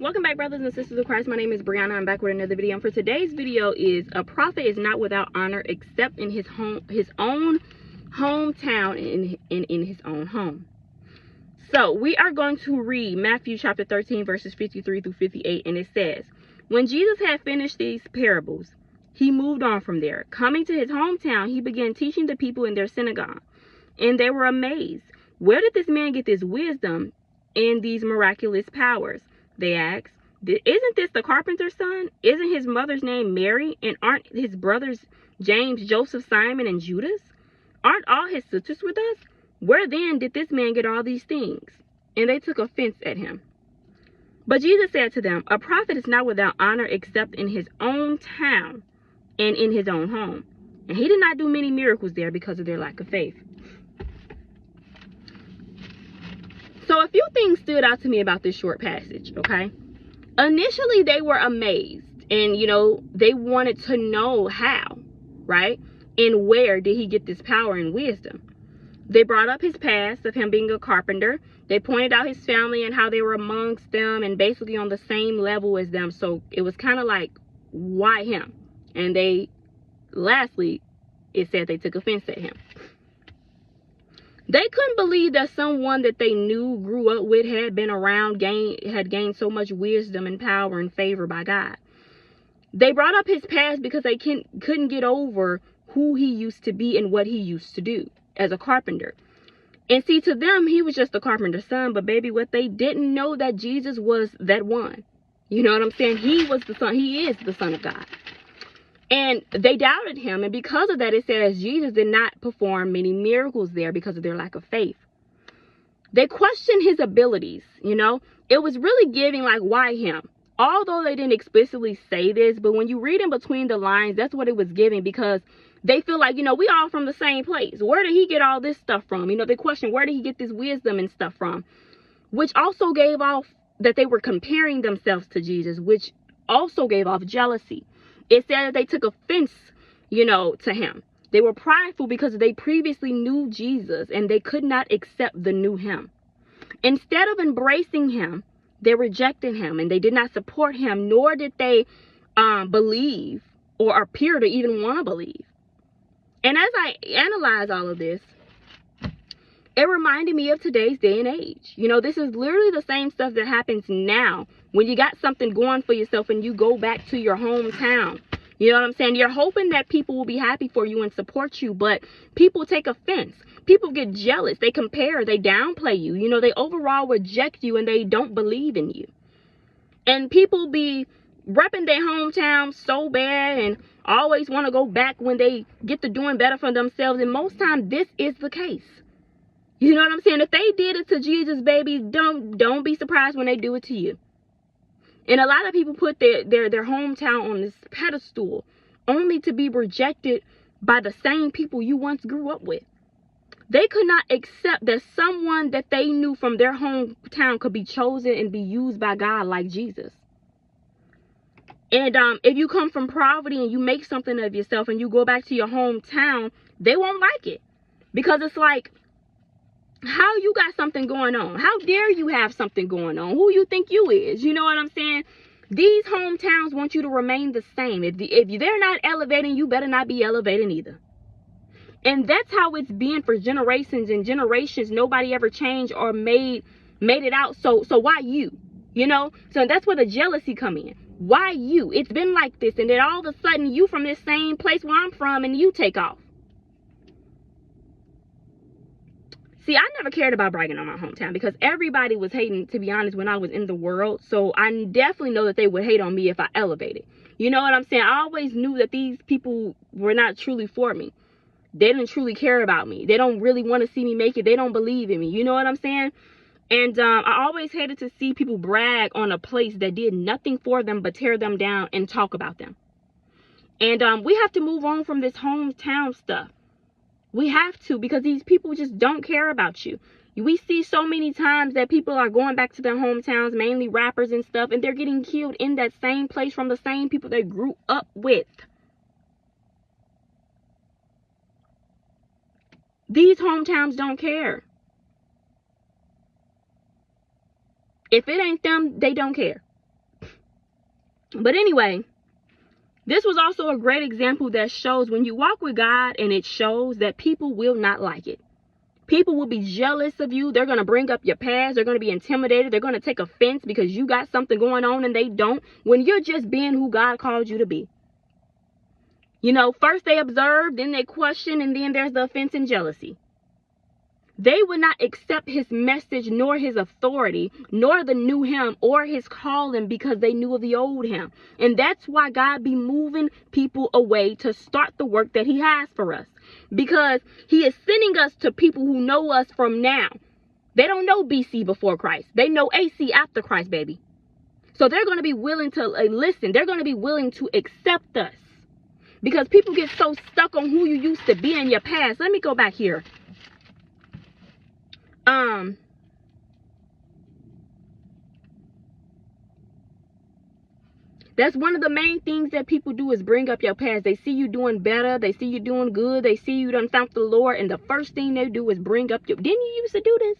Welcome back, brothers and sisters of Christ. My name is Brianna. I'm back with another video. And for today's video is a prophet is not without honor except in his own hometown and in his own home. So we are going to read Matthew chapter 13 verses 53 through 58, and it says, when Jesus had finished these parables, he moved on from there. Coming to his hometown, he began teaching the people in their synagogue, and they were amazed. Where did this man get this wisdom and these miraculous powers? They asked. Isn't this the carpenter's son? Isn't his mother's name Mary? And aren't his brothers James, Joseph, Simon, and Judas? Aren't all his sisters with us? Where then did this man get all these things? And they took offense at him. But Jesus said to them, a prophet is not without honor except in his own town and in his own home. And he did not do many miracles there because of their lack of faith. So a few things stood out to me about this short passage, okay? Initially, they were amazed and, they wanted to know how, right? And where did he get this power and wisdom? They brought up his past of him being a carpenter. They pointed out his family and how they were amongst them and basically on the same level as them. So it was kind of like, why him? And lastly, it said they took offense at him. They couldn't believe that someone that they knew, grew up with, had been around, had gained so much wisdom and power and favor by God. They brought up his past because they couldn't get over who he used to be and what he used to do as a carpenter. And see, to them, he was just a carpenter's son. But baby, what they didn't know that Jesus was that one. You know what I'm saying? He was the son. He is the Son of God. And they doubted him. And because of that, it says Jesus did not perform many miracles there because of their lack of faith. They questioned his abilities, It was really giving like, why him? Although they didn't explicitly say this, but when you read in between the lines, that's what it was giving, because they feel like, we all from the same place. Where did he get all this stuff from? They question, where did he get this wisdom and stuff from? Which also gave off that they were comparing themselves to Jesus, which also gave off jealousy. It said that they took offense, to him. They were prideful because they previously knew Jesus and they could not accept the new him. Instead of embracing him, they rejected him and they did not support him, nor did they believe or appear to even want to believe. And as I analyze all of this, it reminded me of today's day and age. This is literally the same stuff that happens now when you got something going for yourself and you go back to your hometown. You know what I'm saying? You're hoping that people will be happy for you and support you, but people take offense. People get jealous. They compare. They downplay you. They overall reject you and they don't believe in you. And people be repping their hometown so bad and always want to go back when they get to doing better for themselves. And most times this is the case. You know what I'm saying? If they did it to Jesus, baby, don't be surprised when they do it to you. And a lot of people put their hometown on this pedestal only to be rejected by the same people you once grew up with. They could not accept that someone that they knew from their hometown could be chosen and be used by God like Jesus. And if you come from poverty and you make something of yourself and you go back to your hometown, they won't like it. Because it's like, how you got something going on? How dare you have something going on? Who you think you is? You know what I'm saying? These hometowns want you to remain the same. If they're not elevating, you better not be elevating either. And that's how it's been for generations and generations. Nobody ever changed or made it out. So why you? So that's where the jealousy come in. Why you? It's been like this, and then all of a sudden you from this same place where I'm from and you take off. See, I never cared about bragging on my hometown because everybody was hating, to be honest, when I was in the world. So I definitely know that they would hate on me if I elevated. You know what I'm saying? I always knew that these people were not truly for me. They didn't truly care about me. They don't really want to see me make it. They don't believe in me. You know what I'm saying? And I always hated to see people brag on a place that did nothing for them but tear them down and talk about them. And we have to move on from this hometown stuff. We have to, because these people just don't care about you. We see so many times that people are going back to their hometowns, mainly rappers and stuff, and they're getting killed in that same place from the same people they grew up with. These hometowns don't care. If it ain't them, they don't care. But anyway, this was also a great example that shows when you walk with God, and it shows that people will not like it. People will be jealous of you. They're going to bring up your past. They're going to be intimidated. They're going to take offense because you got something going on and they don't, when you're just being who God called you to be. You know, first they observe, then they question, and then there's the offense and jealousy. They would not accept his message, nor his authority, nor the new him or his calling, because they knew of the old him. And that's why God be moving people away to start the work that he has for us. Because he is sending us to people who know us from now. They don't know BC before Christ. They know AC after Christ, baby. So they're going to be willing to listen. They're going to be willing to accept us. Because people get so stuck on who you used to be in your past. Let me go back here. That's one of the main things that people do, is bring up your past. They see you doing better. They see you doing good. They see you done found the Lord. And the first thing they do is bring up your, didn't you used to do this?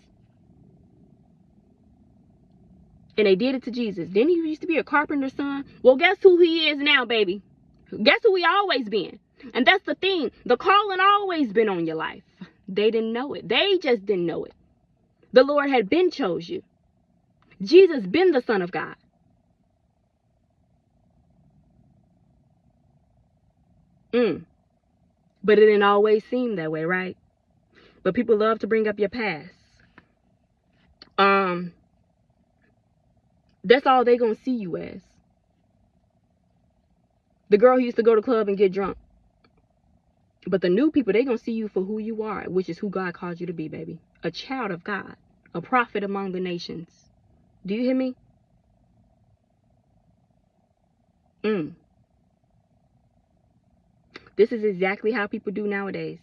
And they did it to Jesus. Didn't you used to be a carpenter's son? Well, guess who he is now, baby? Guess who he always been? And that's the thing. The calling always been on your life. They didn't know it. They just didn't know it. The Lord had been chose you. Jesus been the Son of God. But it didn't always seem that way, right? But people love to bring up your past. That's all they gonna see you as. The girl who used to go to the club and get drunk. But the new people, they gonna see you for who you are, which is who God called you to be, baby. A child of God. A prophet among the nations. Do you hear me? This is exactly how people do nowadays.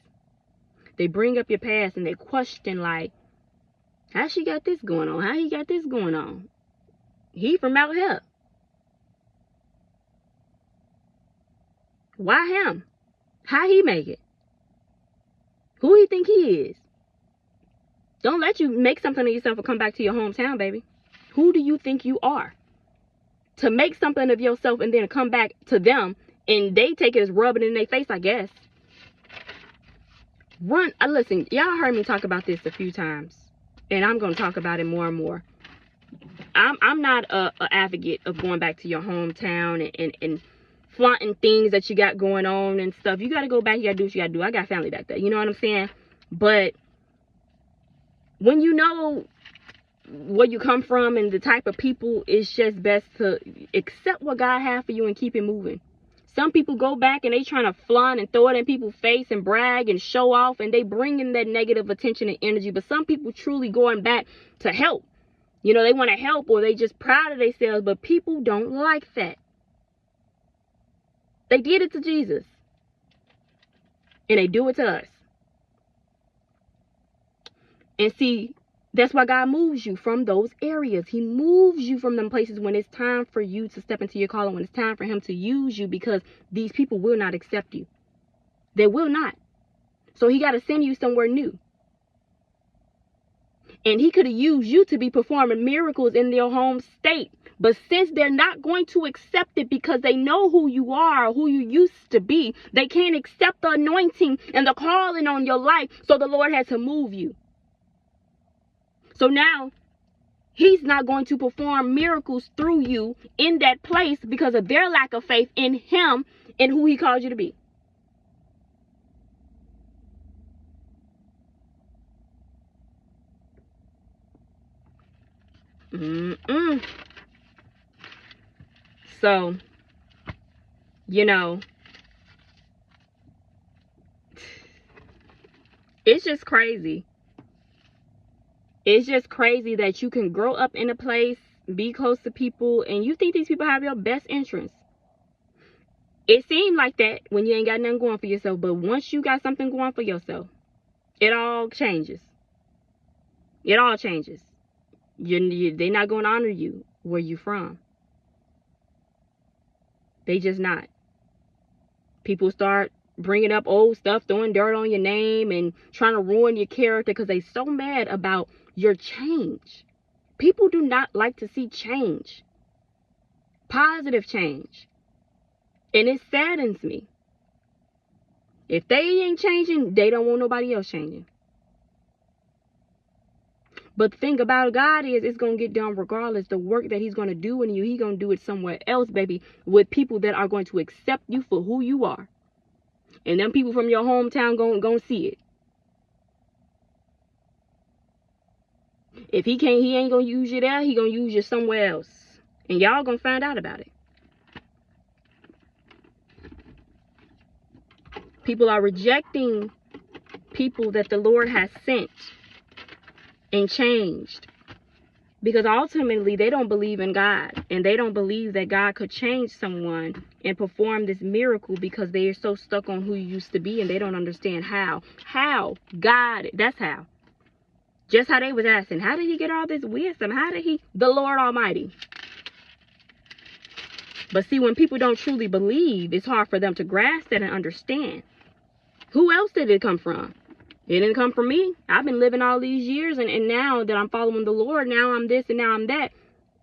They bring up your past and they question, like, how she got this going on? How he got this going on? He from out here. Why him? How he make it? Who he think he is? Don't let you make something of yourself and come back to your hometown, baby. Who do you think you are? To make something of yourself and then come back to them and they take it as rubbing it in their face, I guess. Listen, y'all heard me talk about this a few times. And I'm going to talk about it more and more. I'm not a advocate of going back to your hometown and flaunting things that you got going on and stuff. You got to go back. You got to do what you got to do. I got family back there. You know what I'm saying? But when you know where you come from and the type of people, it's just best to accept what God has for you and keep it moving. Some people go back and they trying to flaunt and throw it in people's face and brag and show off, and they bring in that negative attention and energy. But some people truly going back to help. You know, they want to help, or they just proud of themselves, but people don't like that. They did it to Jesus. And they do it to us. And see, that's why God moves you from those areas. He moves you from them places when it's time for you to step into your calling, when it's time for him to use you, because these people will not accept you. They will not. So he got to send you somewhere new. And he could have used you to be performing miracles in their home state. But since they're not going to accept it because they know who you are, who you used to be, they can't accept the anointing and the calling on your life. So the Lord had to move you. So now he's not going to perform miracles through you in that place because of their lack of faith in him and who he called you to be. So, you know, it's just crazy. It's just crazy that you can grow up in a place, be close to people, and you think these people have your best interests. It seemed like that when you ain't got nothing going for yourself, but once you got something going for yourself, it all changes. It all changes. They're not going to honor you where you from. They just not. People start bringing up old stuff, throwing dirt on your name, and trying to ruin your character because they so mad about your change. People do not like to see change. Positive change. And it saddens me. If they ain't changing, they don't want nobody else changing. But the thing about God is, it's going to get done regardless. The work that he's going to do in you, he's going to do it somewhere else, baby, with people that are going to accept you for who you are. And them people from your hometown going to see it. If he ain't going to use you there, he going to use you somewhere else. And y'all going to find out about it. People are rejecting people that the Lord has sent and changed, because ultimately they don't believe in God, and they don't believe that God could change someone and perform this miracle, because they are so stuck on who you used to be, and they don't understand how God, that's how. Just how they was asking, how did he get all this wisdom? How did he? The Lord Almighty. But see, when people don't truly believe, it's hard for them to grasp that and understand. Who else did it come from? It didn't come from me. I've been living all these years, and now that I'm following the Lord, now I'm this and now I'm that.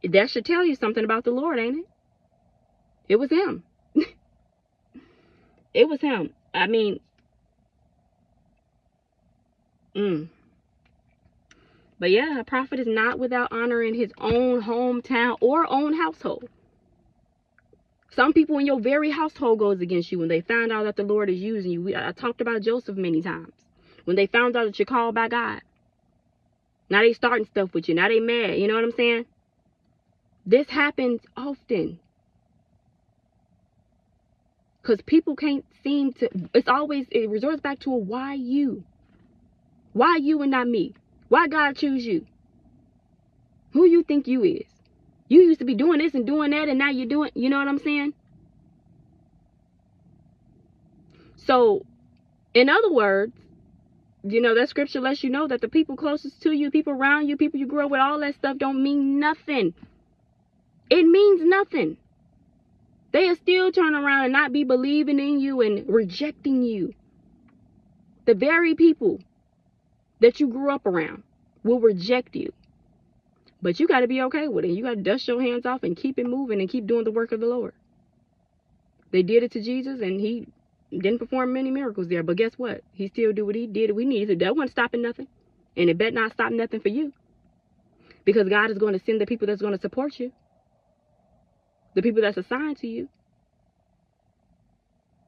That should tell you something about the Lord, ain't it? It was him. It was him. I mean, But yeah, a prophet is not without honor in his own hometown or own household. Some people in your very household goes against you when they find out that the Lord is using you. I talked about Joseph many times. When they found out that you're called by God. Now they starting stuff with you. Now they mad. You know what I'm saying? This happens often. Because people can't seem to... It resorts back to a why you? Why you and not me? Why God choose you? Who you think you is? You used to be doing this and doing that, and now you're doing... You know what I'm saying? So, in other words, you know, that scripture lets you know that the people closest to you, people around you, people you grew up with, all that stuff don't mean nothing. It means nothing. They are still turning around and not be believing in you and rejecting you. The very people that you grew up around will reject you. But you got to be okay with it. You got to dust your hands off and keep it moving and keep doing the work of the Lord. They did it to Jesus, and he didn't perform many miracles there, but guess what? He still did what he did. We needed to. That wasn't stopping nothing. And it better not stop nothing for you. Because God is going to send the people that's going to support you. The people that's assigned to you.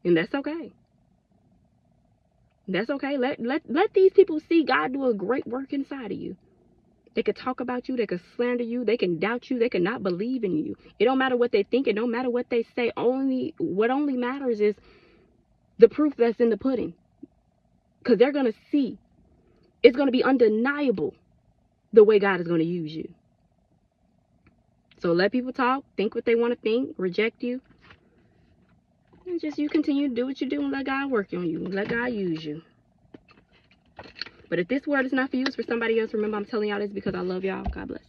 And that's okay. That's okay. Let these people see God do a great work inside of you. They could talk about you. They could slander you. They can doubt you. They can not believe in you. It don't matter what they think. It don't matter what they say. What only matters is the proof that's in the pudding. Because they're going to see. It's going to be undeniable the way God is going to use you. So let people talk. Think what they want to think. Reject you. And just you continue to do what you do and let God work on you. Let God use you. But if this word is not for you, it's for somebody else. Remember, I'm telling y'all this because I love y'all. God bless.